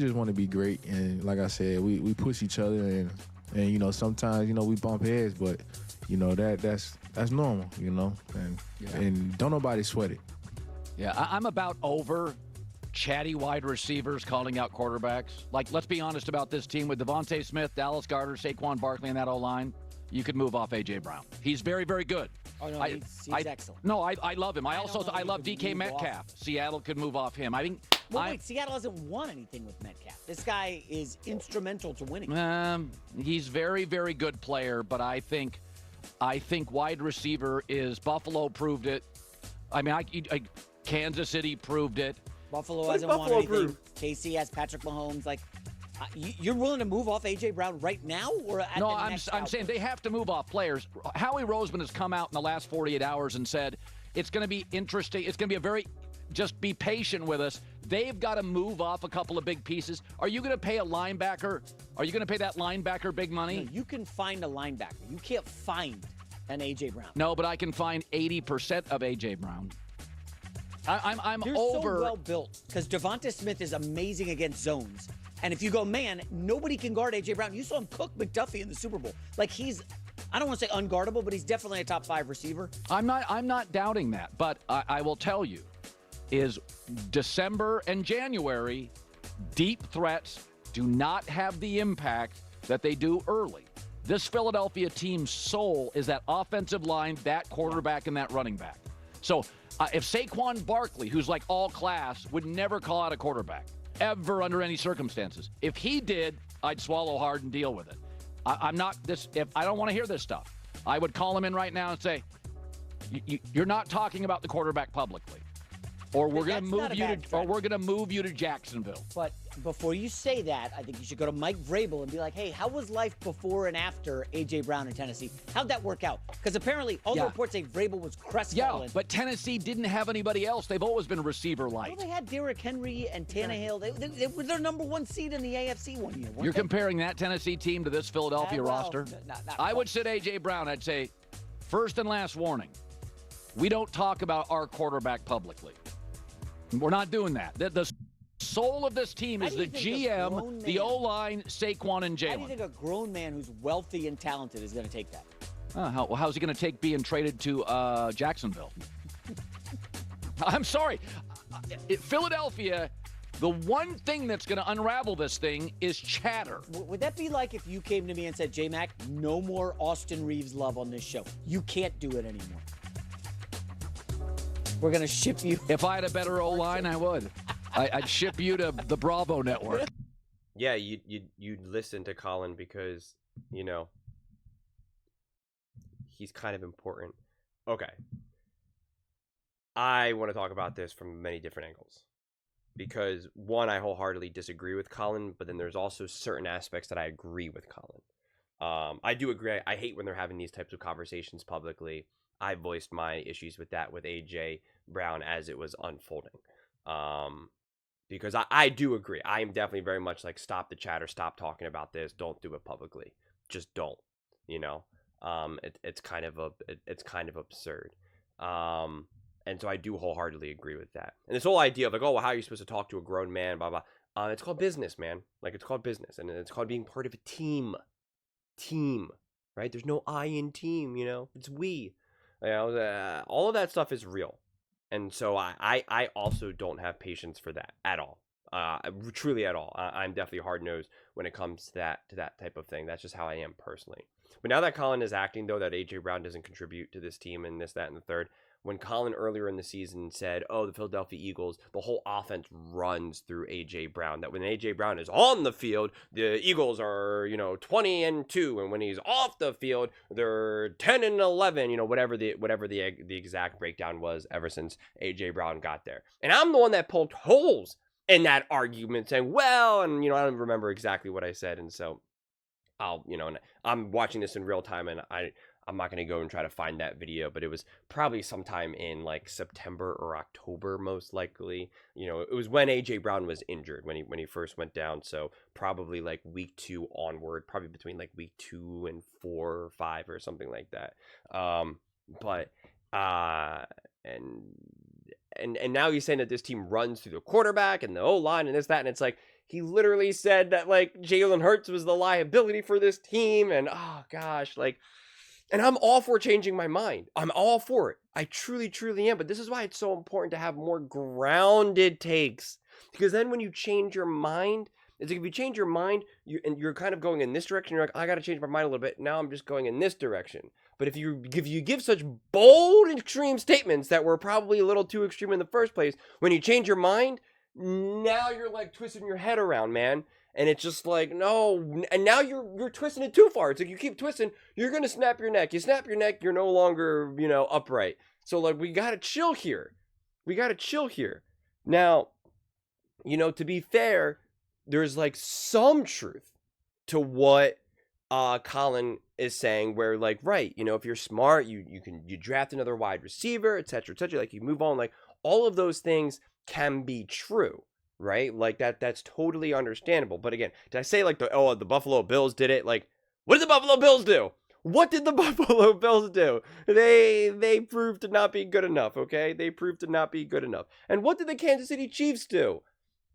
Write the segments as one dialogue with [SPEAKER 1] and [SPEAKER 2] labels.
[SPEAKER 1] just want to be great, and like I said, we push each other, and you know, sometimes, you know, we bump heads, but you know, that's normal, you know, and don't nobody sweat it.
[SPEAKER 2] Yeah, I'm about over chatty wide receivers calling out quarterbacks. Like, let's be honest about this team with Devontae Smith, Dallas Goedert, Saquon Barkley, and that O-line. You could move off A.J. Brown. He's very, very good.
[SPEAKER 3] Oh, no, he's excellent.
[SPEAKER 2] No, I love him. I love DK
[SPEAKER 3] move
[SPEAKER 2] Metcalf.
[SPEAKER 3] off.
[SPEAKER 2] Seattle could move off him. I think.
[SPEAKER 3] Well, wait, Seattle hasn't won anything with Metcalf. This guy is instrumental to winning.
[SPEAKER 2] He's very, very good player, but I think wide receiver is Buffalo proved it. I mean, Kansas City proved it.
[SPEAKER 3] Buffalo hasn't won anything. KC has Patrick Mahomes. Like, you're willing to move off A.J. Brown right now? Or at
[SPEAKER 2] no,
[SPEAKER 3] the next
[SPEAKER 2] I'm saying they have to move off players. Howie Roseman has come out in the last 48 hours and said it's going to be interesting. It's going to be just be patient with us. They've got to move off a couple of big pieces. Are you going to pay a linebacker? Are you going to pay that linebacker big money?
[SPEAKER 3] No, you can find a linebacker. You can't find an A.J. Brown.
[SPEAKER 2] No, but I can find 80% of A.J. Brown. I'm
[SPEAKER 3] They're
[SPEAKER 2] over.
[SPEAKER 3] so well built because Devonta Smith is amazing against zones. And if you go, man, nobody can guard A.J. Brown. You saw him cook McDuffie in the Super Bowl. Like, I don't want to say unguardable, but he's definitely a top 5 receiver.
[SPEAKER 2] I'm not doubting that, but I will tell you, is December and January, deep threats do not have the impact that they do early. This Philadelphia team's soul is that offensive line, that quarterback, and that running back. So if Saquon Barkley, who's like all class, would never call out a quarterback, ever under any circumstances. If he did, I'd swallow hard and deal with it. I'm not this. If I don't want to hear this stuff, I would call him in right now and say, "You're not talking about the quarterback publicly, or we're going to move you to Jacksonville."
[SPEAKER 3] But before you say that, I think you should go to Mike Vrabel and be like, "Hey, how was life before and after A.J. Brown in Tennessee? How'd that work out?" Because apparently all the reports say Vrabel was crestfallen.
[SPEAKER 2] Yeah, but Tennessee didn't have anybody else. They've always been receiver light.
[SPEAKER 3] Well, they had Derrick Henry and Tannehill. They were their number 1 seed in the AFC one year.
[SPEAKER 2] You're comparing that Tennessee team to this Philadelphia roster? I would sit A.J. Brown. I'd say, first and last warning, we don't talk about our quarterback publicly. We're not doing that. The soul of this team is the GM, the O-line, Saquon, and Jalen.
[SPEAKER 3] How do you think a grown man who's wealthy and talented is going to take that?
[SPEAKER 2] How's he going to take being traded to Jacksonville? I'm sorry. Philadelphia, the one thing that's going to unravel this thing is chatter.
[SPEAKER 3] Would that be like if you came to me and said, J-Mac, no more Austin Reeves love on this show. You can't do it anymore. We're going to ship you.
[SPEAKER 2] If I had a better O-line, I would. I'd ship you to the Bravo network.
[SPEAKER 4] Yeah, you'd listen to Colin because, you know, he's kind of important. Okay. I want to talk about this from many different angles. Because, one, I wholeheartedly disagree with Colin, but then there's also certain aspects that I agree with Colin. I do agree. I hate when they're having these types of conversations publicly. I voiced my issues with that with A.J. Brown as it was unfolding. Because I do agree. I am definitely very much like, stop the chatter, stop talking about this, don't do it publicly. Just don't, you know? It's kind of absurd. And so I do wholeheartedly agree with that. And this whole idea of like, oh, well, how are you supposed to talk to a grown man, blah, blah. It's called business, man. Like, it's called business. And it's called being part of a team. Team, right? There's no I in team, you know? It's we. You know, all of that stuff is real. And so I also don't have patience for that at all. Truly at all. I'm definitely hard-nosed when it comes to that type of thing. That's just how I am personally. But now that Colin is acting, though, that A.J. Brown doesn't contribute to this team and this, that, and the third, when Colin earlier in the season said, oh, the Philadelphia Eagles, the whole offense runs through A.J. Brown, that when A.J. Brown is on the field, the Eagles are, 20-2, and when he's off the field, they're 10-11, whatever the exact breakdown was ever since A.J. Brown got there. And I'm the one that poked holes in that argument, saying, well, and, I don't remember exactly what I said, and so and I'm watching this in real time, and I'm not going to go and try to find that video, but it was probably sometime in like September or October, most likely. It was when A.J. Brown was injured, when he first went down. So probably like week 2 onward, probably between like week 2 and 4 or 5 or something like that. And now he's saying that this team runs through the quarterback and the O-line and this, that, and it's like, he literally said that like Jalen Hurts was the liability for this team, and oh gosh, like, and I'm all for changing my mind. I'm all for it. I truly, truly am. But this is why it's so important to have more grounded takes, because then when you change your mind, it's like if you change your mind, you're kind of going in this direction. You're like, I got to change my mind a little bit. Now I'm just going in this direction. But if you give such bold, extreme statements that were probably a little too extreme in the first place, when you change your mind, now you're like twisting your head around, man. And it's just like, no. And now you're twisting it too far. It's like you keep twisting, you're going to snap your neck. You snap your neck, you're no longer, upright. So like, we got to chill here. Now, to be fair, there's like some truth to what Colin is saying, where like, right, if you're smart, you draft another wide receiver, etc., like you move on, like all of those things can be true, right? Like that's totally understandable. But again, did I say like the Buffalo Bills did it? Like, what did the Buffalo Bills do? What did the Buffalo Bills do? They proved to not be good enough, okay? They proved to not be good enough. And what did the Kansas City Chiefs do?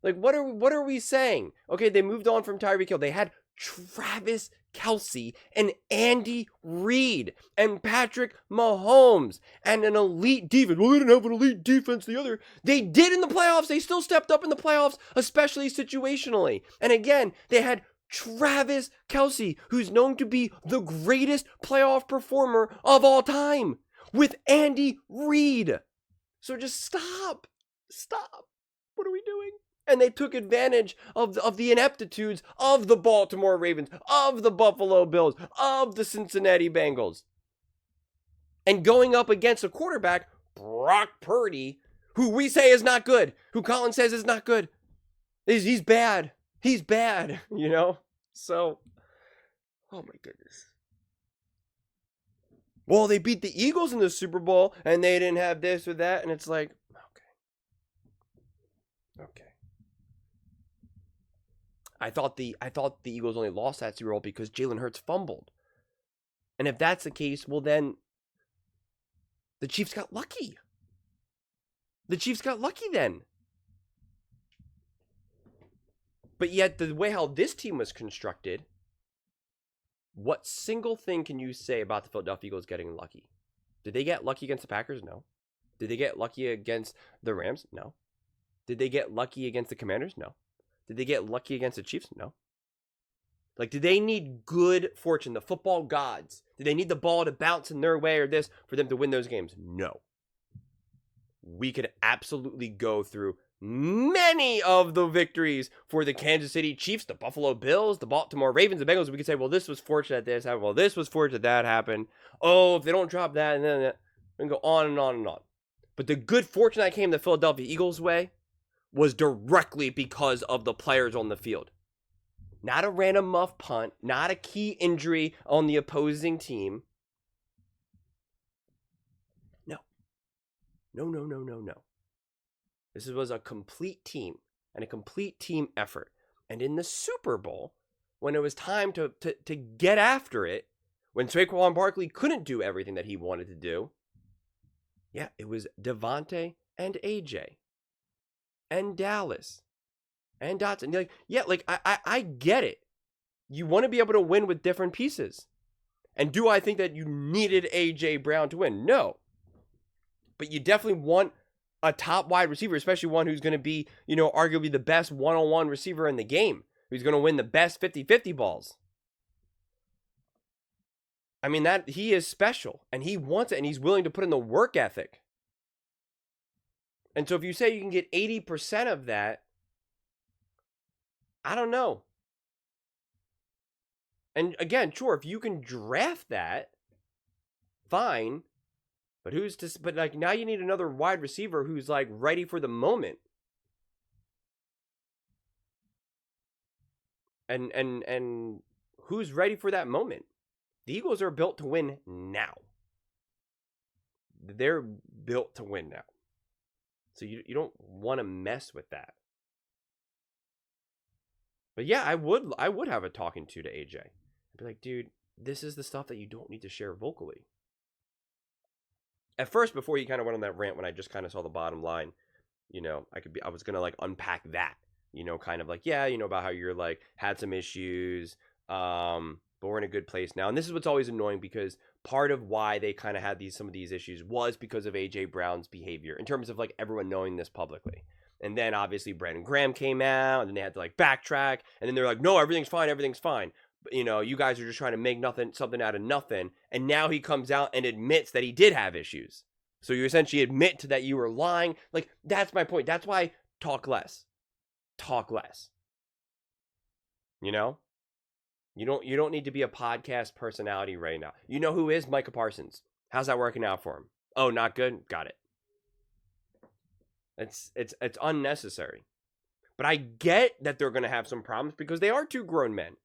[SPEAKER 4] Like, what are we saying? Okay, they moved on from Tyreek Hill. They had Travis Kelce and Andy Reid and Patrick Mahomes and an elite defense. Well, they didn't have an elite defense. They did in the playoffs. They still stepped up in the playoffs, especially situationally. And again, they had Travis Kelce, who's known to be the greatest playoff performer of all time, with Andy Reid. So just stop. What are we doing? And they took advantage of the ineptitudes of the Baltimore Ravens, of the Buffalo Bills, of the Cincinnati Bengals. And going up against a quarterback, Brock Purdy, who we say is not good, who Colin says is not good. He's bad. He's bad, So, oh my goodness. Well, they beat the Eagles in the Super Bowl, and they didn't have this or that, and it's like, okay. I thought the Eagles only lost that Super Bowl because Jalen Hurts fumbled. And if that's the case, well then the Chiefs got lucky. Then. But yet the way how this team was constructed, what single thing can you say about the Philadelphia Eagles getting lucky? Did they get lucky against the Packers? No. Did they get lucky against the Rams? No. Did they get lucky against the Commanders? No. Did they get lucky against the Chiefs? No. Like, did they need good fortune, the football gods? Did they need the ball to bounce in their way or this for them to win those games? No. We could absolutely go through many of the victories for the Kansas City Chiefs, the Buffalo Bills, the Baltimore Ravens, the Bengals. We could say, well, this was fortunate this happened. Well, this was fortunate that happened. Oh, if they don't drop that, and then and go on and on and on. But the good fortune that came the Philadelphia Eagles' way was directly because of the players on the field. Not a random muff punt, not a key injury on the opposing team. No. This was a complete team and a complete team effort. And in the Super Bowl, when it was time to get after it, when Saquon Barkley couldn't do everything that he wanted to do, yeah, it was Devontae and AJ. And Dallas and Dotson. Like, yeah, like I get it. You want to be able to win with different pieces. And do I think that you needed AJ Brown to win? No. But you definitely want a top wide receiver, especially one who's going to be, arguably the best one-on-one receiver in the game, who's going to win the best 50-50 balls. I mean, that he is special and he wants it and he's willing to put in the work ethic. And so if you say you can get 80% of that, I don't know. And again, sure, if you can draft that, fine. But but now you need another wide receiver who's like ready for the moment. And who's ready for that moment? The Eagles are built to win now. They're built to win now. So you don't want to mess with that. But yeah, I would have a talking to AJ. I'd be like, dude, this is the stuff that you don't need to share vocally. At first, before you kind of went on that rant, when I just kind of saw the bottom line, I was gonna like unpack that. you know, kind of like, yeah, you know, about how you're like had some issues, but we're in a good place now. And this is what's always annoying, because part of why they kind of had some of these issues was because of AJ Brown's behavior in terms of like everyone knowing this publicly. And then obviously Brandon Graham came out, and then they had to like backtrack, and then they're like, no, everything's fine. But, you know, you guys are just trying to make something out of nothing. And now he comes out and admits that he did have issues. So you essentially admit to that you were lying. Like, that's my point. That's why talk less. Talk less. You know? You don't need to be a podcast personality right now. You know who is Micah Parsons? How's that working out for him? Oh, not good? Got it. It's unnecessary. But I get that they're going to have some problems, because they are two grown men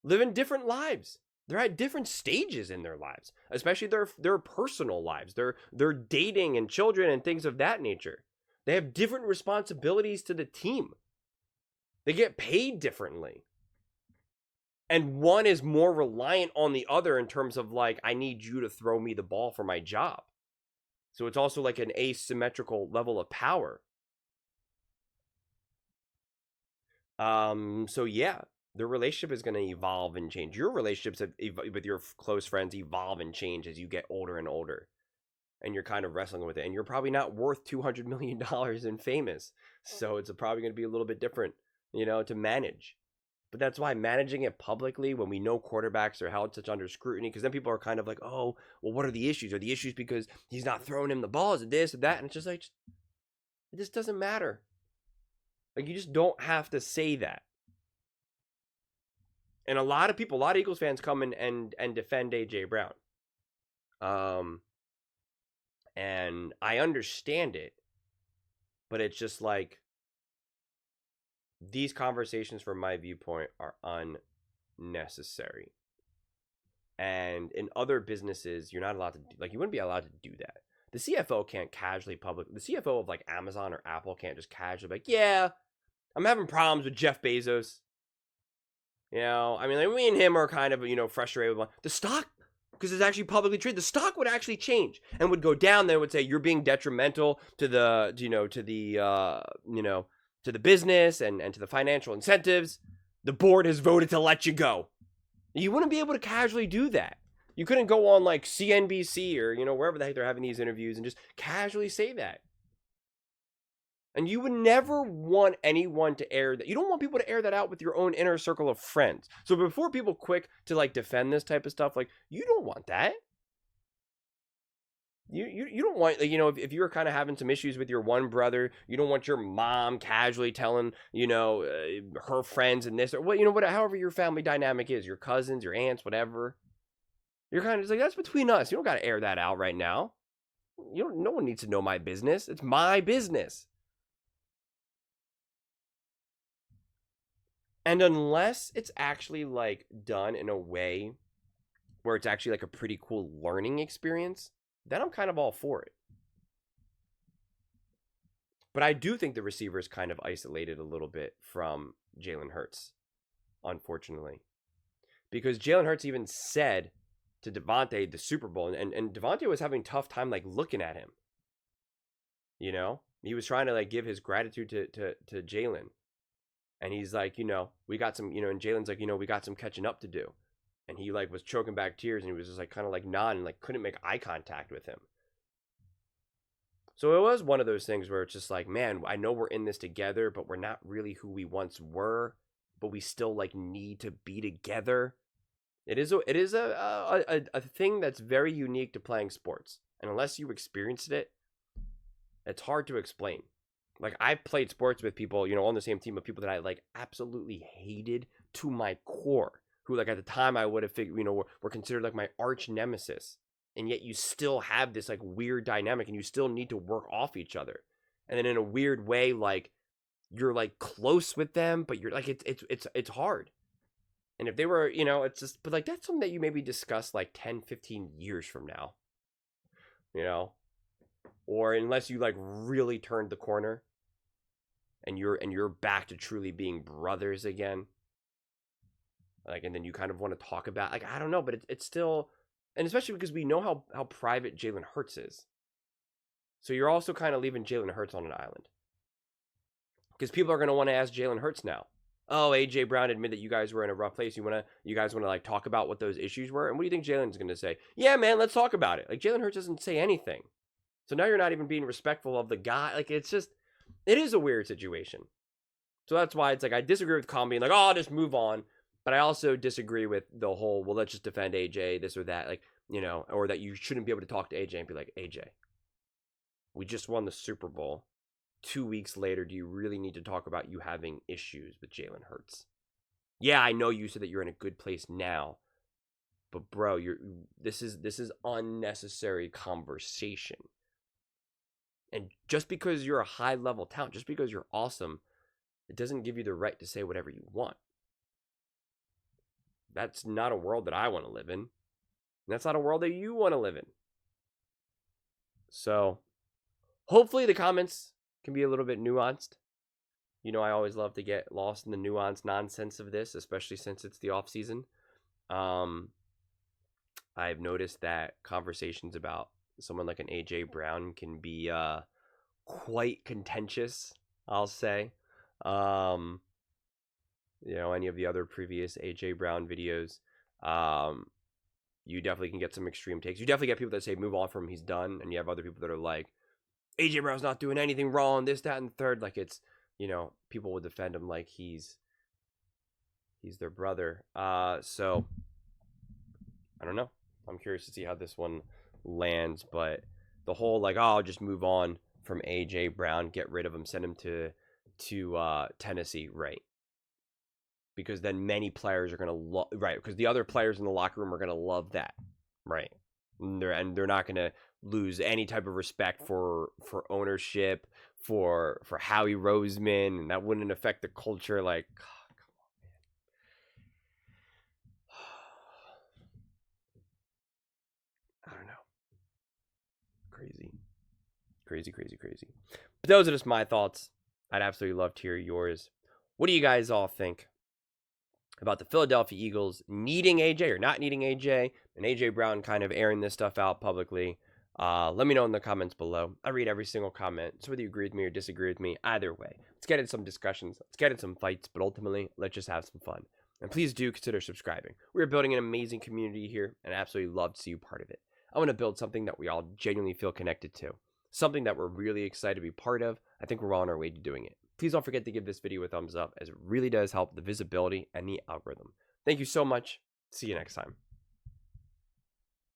[SPEAKER 4] living different lives. They're at different stages in their lives, especially their personal lives. They're dating and children and things of that nature. They have different responsibilities to the team. They get paid differently. And one is more reliant on the other in terms of like, I need you to throw me the ball for my job. So it's also like an asymmetrical level of power. So yeah, their relationship is going to evolve and change. Your relationships with your close friends evolve and change as you get older and older. And you're kind of wrestling with it. And you're probably not worth $200 million and famous. So it's probably going to be a little bit different, you know, to manage. But that's why managing it publicly, when we know quarterbacks are held such under scrutiny, because then people are kind of like, oh, well, what are the issues? Are the issues because he's not throwing him the ball? Is it this or that? And it's just like, it just doesn't matter. Like, you just don't have to say that. And a lot of people, a lot of Eagles fans come in and defend A.J. Brown. And I understand it, but it's just like, these conversations from my viewpoint are unnecessary. And in other businesses, you're not allowed to, like, you wouldn't be allowed to do that. The CFO can't casually the CFO of like Amazon or Apple can't just casually be like, yeah, I'm having problems with Jeff Bezos. You know, I mean, like, me and him are kind of, you know, frustrated with the stock, because it's actually publicly traded. The stock would actually change and would go down. Then would say you're being detrimental to the, to the business and to the financial incentives. The board has voted to let you go. You wouldn't be able to casually do that. You couldn't go on like CNBC or, you know, wherever the heck they're having these interviews and just casually say that. And you would never want anyone to air that. You don't want people to air that out with your own inner circle of friends. So before people quick to like defend this type of stuff, like, you don't want that. You don't want, like, you know, if you're kind of having some issues with your one brother, you don't want your mom casually telling, you know, her friends and this or what, you know, what, however your family dynamic is, your cousins, your aunts, whatever. You're kind of just like, that's between us. You don't got to air that out right now. No one needs to know my business. It's my business. And unless it's actually like done in a way where it's actually like a pretty cool learning experience, then I'm kind of all for it. But I do think the receiver is kind of isolated a little bit from Jalen Hurts, unfortunately. Because Jalen Hurts even said to Devontae the Super Bowl, and Devontae was having a tough time like looking at him. You know? He was trying to like give his gratitude to Jalen. And he's like, you know, we got some, you know, and Jalen's like, you know, we got some catching up to do. And he like was choking back tears, and he was just like kind of like nodding, like couldn't make eye contact with him. So it was one of those things where it's just like, man, I know we're in this together, but we're not really who we once were, but we still like need to be together. It is a thing that's very unique to playing sports. And unless you experienced it, it's hard to explain. Like, I played sports with people, you know, on the same team of people that I like absolutely hated to my core, who like at the time I would have figured, you know, were considered like my arch nemesis. And yet you still have this like weird dynamic, and you still need to work off each other. And then in a weird way, like, you're like close with them, but you're like, it's hard. And if they were, you know, it's just, but like, that's something that you maybe discuss like 10, 15 years from now, you know, or unless you like really turned the corner and you're back to truly being brothers again. Like, and then you kind of want to talk about, like, I don't know, but it's still, and especially because we know how private Jalen Hurts is. So you're also kind of leaving Jalen Hurts on an island. Because people are going to want to ask Jalen Hurts now. Oh, AJ Brown admitted that you guys were in a rough place. You guys want to like talk about what those issues were? And what do you think Jalen's going to say? Yeah, man, let's talk about it. Like Jalen Hurts doesn't say anything. So now you're not even being respectful of the guy. Like it is a weird situation. So that's why it's like I disagree with Colin being like, oh, just move on. But I also disagree with the whole, well, let's just defend AJ, this or that. Like, you know, or that you shouldn't be able to talk to AJ and be like, AJ, we just won the Super Bowl. 2 weeks later, do you really need to talk about you having issues with Jalen Hurts? Yeah, I know you said that you're in a good place now, but bro, this is unnecessary conversation. And just because you're a high level talent, just because you're awesome, it doesn't give you the right to say whatever you want. That's not a world that I want to live in. And that's not a world that you want to live in. So, hopefully the comments can be a little bit nuanced. You know, I always love to get lost in the nuanced nonsense of this, especially since it's the off season. I've noticed that conversations about someone like an AJ Brown can be quite contentious, I'll say. You know, any of the other previous AJ Brown videos, you definitely can get some extreme takes. You definitely get people that say move on from him, he's done, and you have other people that are like, AJ Brown's not doing anything wrong, this, that, and the third. Like it's, you know, people will defend him like he's their brother. So I don't know. I'm curious to see how this one lands, but the whole like, oh, I'll just move on from AJ Brown, get rid of him, send him to Tennessee, right? Because then many players are gonna love, right? Because the other players in the locker room are gonna love that, right? And they're not gonna lose any type of respect for ownership, for Howie Roseman, and that wouldn't affect the culture. Like, oh, come on, man. I don't know. Crazy. But those are just my thoughts. I'd absolutely love to hear yours. What do you guys all think about the Philadelphia Eagles needing AJ or not needing AJ, and AJ Brown kind of airing this stuff out publicly? Let me know in the comments below. I read every single comment, so whether you agree with me or disagree with me, either way, let's get in some discussions, let's get in some fights, but ultimately, let's just have some fun. And please do consider subscribing. We're building an amazing community here, and I absolutely love to see you part of it. I want to build something that we all genuinely feel connected to, something that we're really excited to be part of. I think we're on our way to doing it. Please don't forget to give this video a thumbs up, as it really does help the visibility and the algorithm. Thank you so much. See you next time.